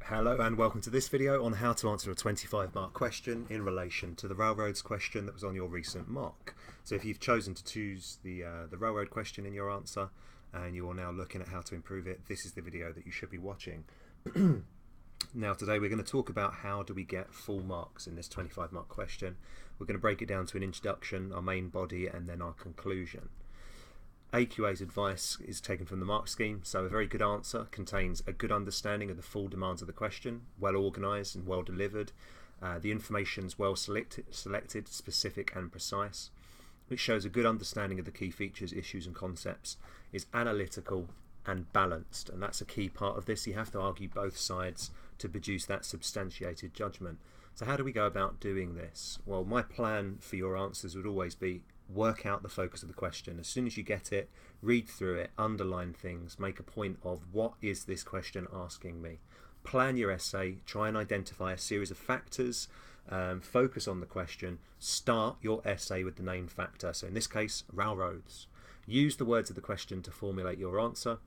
Hello and welcome to this video on how to answer a 25-mark question in relation to the railroads question that was on your recent mock. So if you've chosen to choose the railroad question in your answer and you are now looking at how to improve it, this is the video that you should be watching. Now today we're going to talk about how do we get full marks in this 25-mark question. We're going to break it down to an introduction, our main body, and then our conclusion. AQA's advice is taken from the mark scheme, so a very good answer contains a good understanding of the full demands of the question, well organised and well delivered. The information is well selected, specific and precise. It shows a good understanding of the key features, issues and concepts, is analytical and balanced, and that's a key part of this. You have to argue both sides to produce that substantiated judgment. So how do we go about doing this? Well, my plan for your answers would always be work out the focus of the question. As soon as you get it, read through it, underline things, make a point of what is this question asking me. Plan your essay, try and identify a series of factors, focus on the question, start your essay with the named factor. So in this case, railroads. Use the words of the question to formulate your answer.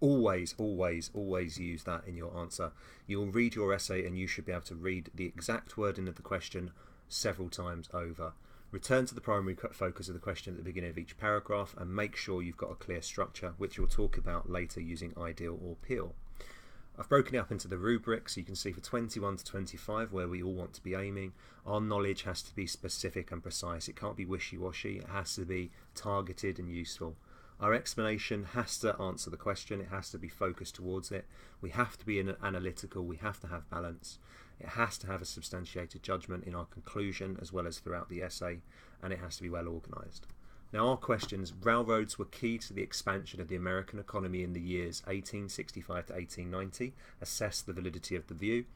Always, always, always use that in your answer. You'll read your essay and you should be able to read the exact wording of the question several times over. Return to the primary focus of the question at the beginning of each paragraph and make sure you've got a clear structure, which we'll talk about later using ideal or peel. I've broken it up into the rubrics. So you can see for 21 to 25, where we all want to be aiming, our knowledge has to be specific and precise. It can't be wishy-washy. It has to be targeted and useful. Our explanation has to answer the question. It has to be focused towards it. We have to be analytical. We have to have balance. It has to have a substantiated judgment in our conclusion as well as throughout the essay, and it has to be well organised. Now our questions: railroads were key to the expansion of the American economy in the years 1865 to 1890. Assess the validity of the view.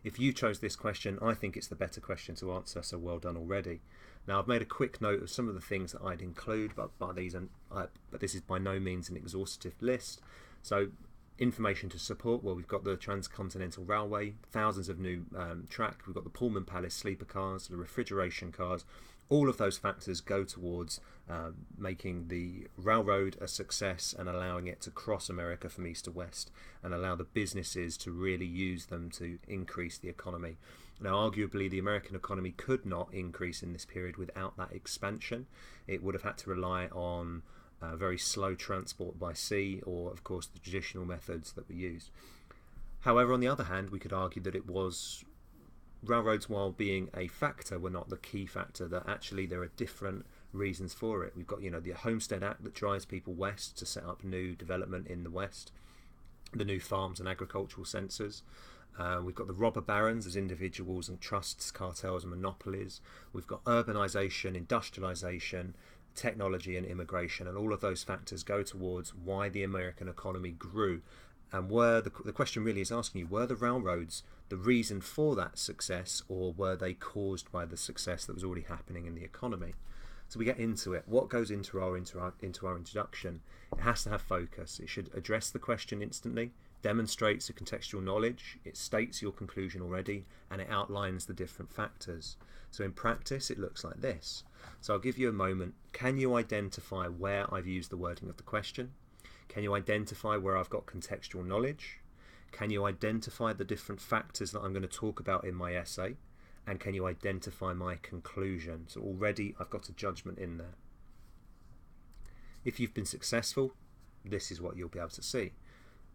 If you chose this question, I think it's the better question to answer, so well done already. Now I've made a quick note of some of the things that I'd include, but this is by no means an exhaustive list. So information to support, well, we've got the Transcontinental Railway, thousands of new track, we've got the Pullman Palace sleeper cars, the refrigeration cars. All of those factors go towards making the railroad a success and allowing it to cross America from east to west and allow the businesses to really use them to increase the economy. Now arguably the American economy could not increase in this period without that expansion. It would have had to rely on very slow transport by sea, or of course the traditional methods that were used. However, on the other hand, we could argue that it was railroads, while being a factor, were not the key factor, that actually there are different reasons for it. We've got, the Homestead Act that drives people west to set up new development in the west, the new farms and agricultural centres. We've got the robber barons as individuals and trusts, cartels and monopolies. We've got urbanisation, industrialisation, technology and immigration, and all of those factors go towards why the American economy grew. And the question really is asking you, were the railroads the reason for that success, or were they caused by the success that was already happening in the economy? So we get into it. What goes into our introduction? It has to have focus. It should address the question instantly, demonstrates a contextual knowledge, it states your conclusion already, and it outlines the different factors. So in practice it looks like this. So I'll give you a moment. Can you identify where I've used the wording of the question? Can you identify where I've got contextual knowledge? Can you identify the different factors that I'm going to talk about in my essay? And can you identify my conclusion? So already I've got a judgment in there. If you've been successful, this is what you'll be able to see.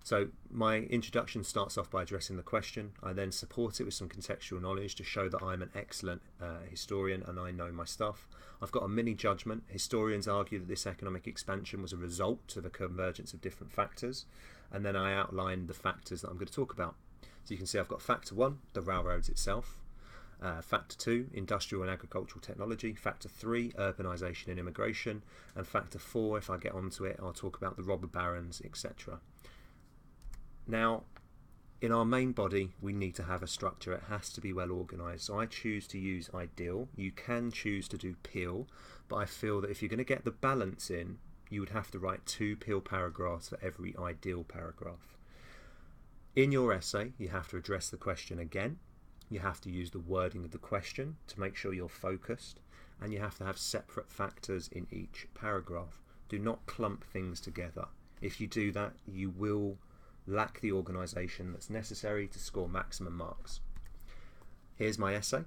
So my introduction starts off by addressing the question. I then support it with some contextual knowledge to show that I'm an excellent historian and I know my stuff. I've got a mini judgment. Historians argue that this economic expansion was a result of a convergence of different factors, and then I outline the factors that I'm going to talk about. So you can see I've got factor 1, the railroads itself. Factor 2, industrial and agricultural technology. Factor 3, urbanisation and immigration. And factor 4, if I get onto it, I'll talk about the robber barons, etc. Now, in our main body, we need to have a structure. It has to be well organised. So I choose to use ideal. You can choose to do peel, but I feel that if you're going to get the balance in, you would have to write 2 peel paragraphs for every ideal paragraph. In your essay, you have to address the question again. You have to use the wording of the question to make sure you're focused, and you have to have separate factors in each paragraph. Do not clump things together. If you do that, you will lack the organisation that's necessary to score maximum marks. Here's my essay.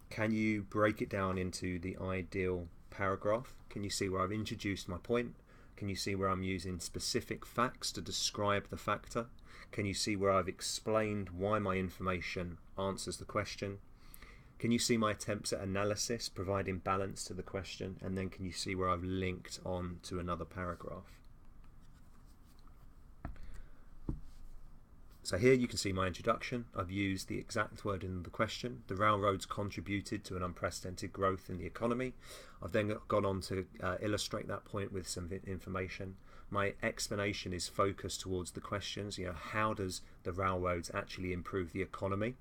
Can you break it down into the ideal paragraph? Can you see where I've introduced my point? Can you see where I'm using specific facts to describe the factor? Can you see where I've explained why my information answers the question? Can you see my attempts at analysis, providing balance to the question? And then can you see where I've linked on to another paragraph? So here you can see my introduction. I've used the exact word in the question. The railroads contributed to an unprecedented growth in the economy. I've then gone on to illustrate that point with some information. My explanation is focused towards the questions. How does the railroads actually improve the economy?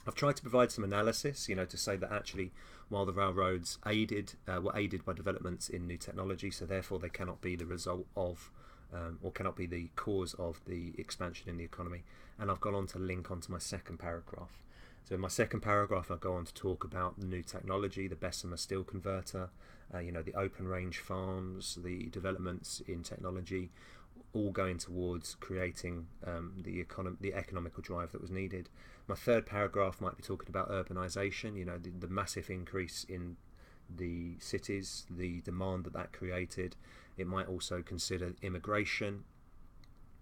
I've tried to provide some analysis, to say that actually, while the railroads were aided by developments in new technology, so therefore they cannot be the result of or cannot be the cause of the expansion in the economy. And I've gone on to link onto my second paragraph. So in my second paragraph, I go on to talk about the new technology, the Bessemer steel converter, the open range farms, the developments in technology, all going towards creating the economical drive that was needed. My third paragraph might be talking about urbanisation, the massive increase in the cities, the demand that created. It might also consider immigration.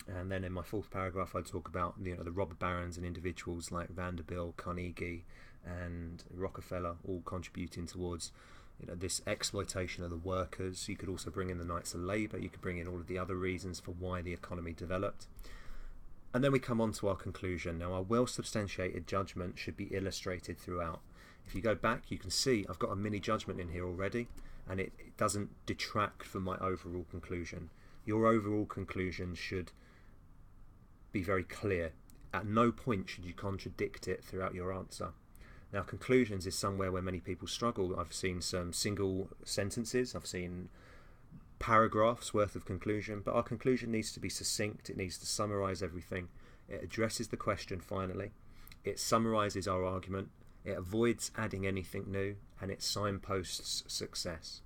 And then in my fourth paragraph, I talk about the robber barons and individuals like Vanderbilt, Carnegie, and Rockefeller, all contributing towards this exploitation of the workers. You could also bring in the Knights of Labour. You could bring in all of the other reasons for why the economy developed. And then we come on to our conclusion. Now, our well-substantiated judgment should be illustrated throughout. If you go back, you can see I've got a mini judgment in here already, and it doesn't detract from my overall conclusion. Your overall conclusion should be very clear. At no point should you contradict it throughout your answer. Now, conclusions is somewhere where many people struggle. I've seen some single sentences, I've seen paragraphs worth of conclusion, but our conclusion needs to be succinct. It needs to summarize everything. It addresses the question finally. It summarizes our argument. It avoids adding anything new, and it signposts success.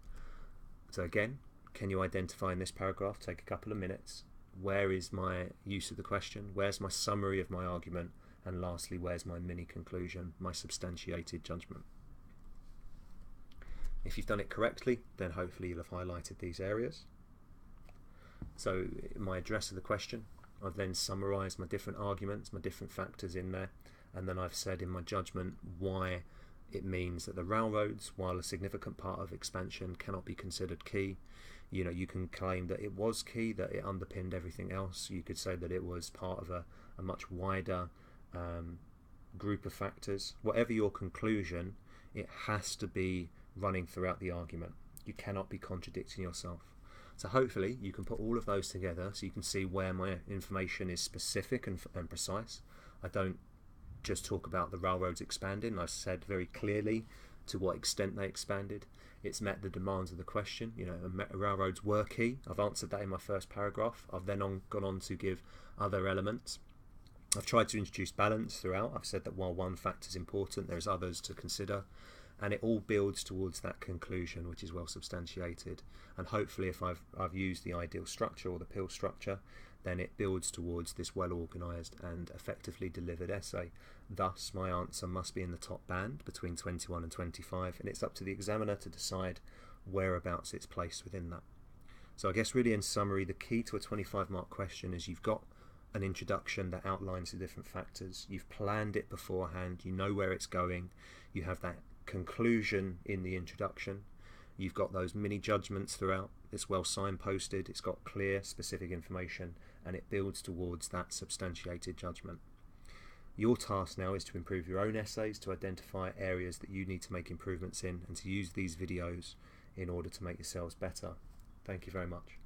So again, can you identify in this paragraph? Take a couple of minutes. Where is my use of the question? Where's my summary of my argument? And lastly, where's my mini conclusion, my substantiated judgment? If you've done it correctly, then hopefully you'll have highlighted these areas. So in my address of the question, I've then summarised my different arguments, my different factors in there, and then I've said in my judgment why it means that the railroads, while a significant part of expansion, cannot be considered key. You can claim that it was key, that it underpinned everything else. You could say that it was part of a much wider group of factors. Whatever your conclusion, it has to be running throughout the argument. You cannot be contradicting yourself. So hopefully you can put all of those together so you can see where my information is specific and precise. I don't just talk about the railroads expanding. I said very clearly to what extent they expanded. It's met the demands of the question. Railroads were key. I've answered that in my first paragraph. I've then gone on to give other elements. I've tried to introduce balance throughout. I've said that while one factor is important, there's others to consider, and it all builds towards that conclusion, which is well substantiated. And hopefully, if I've used the ideal structure or the pill structure, then it builds towards this well organised and effectively delivered essay. Thus, my answer must be in the top band between 21 and 25, and it's up to the examiner to decide whereabouts it's placed within that. So I guess really in summary, the key to a 25-mark question is you've got an introduction that outlines the different factors. You've planned it beforehand. You know where it's going. You have that conclusion in the introduction. You've got those mini judgments throughout. It's well signposted. It's got clear, specific information, and it builds towards that substantiated judgment. Your task now is to improve your own essays, to identify areas that you need to make improvements in, and to use these videos in order to make yourselves better. Thank you very much.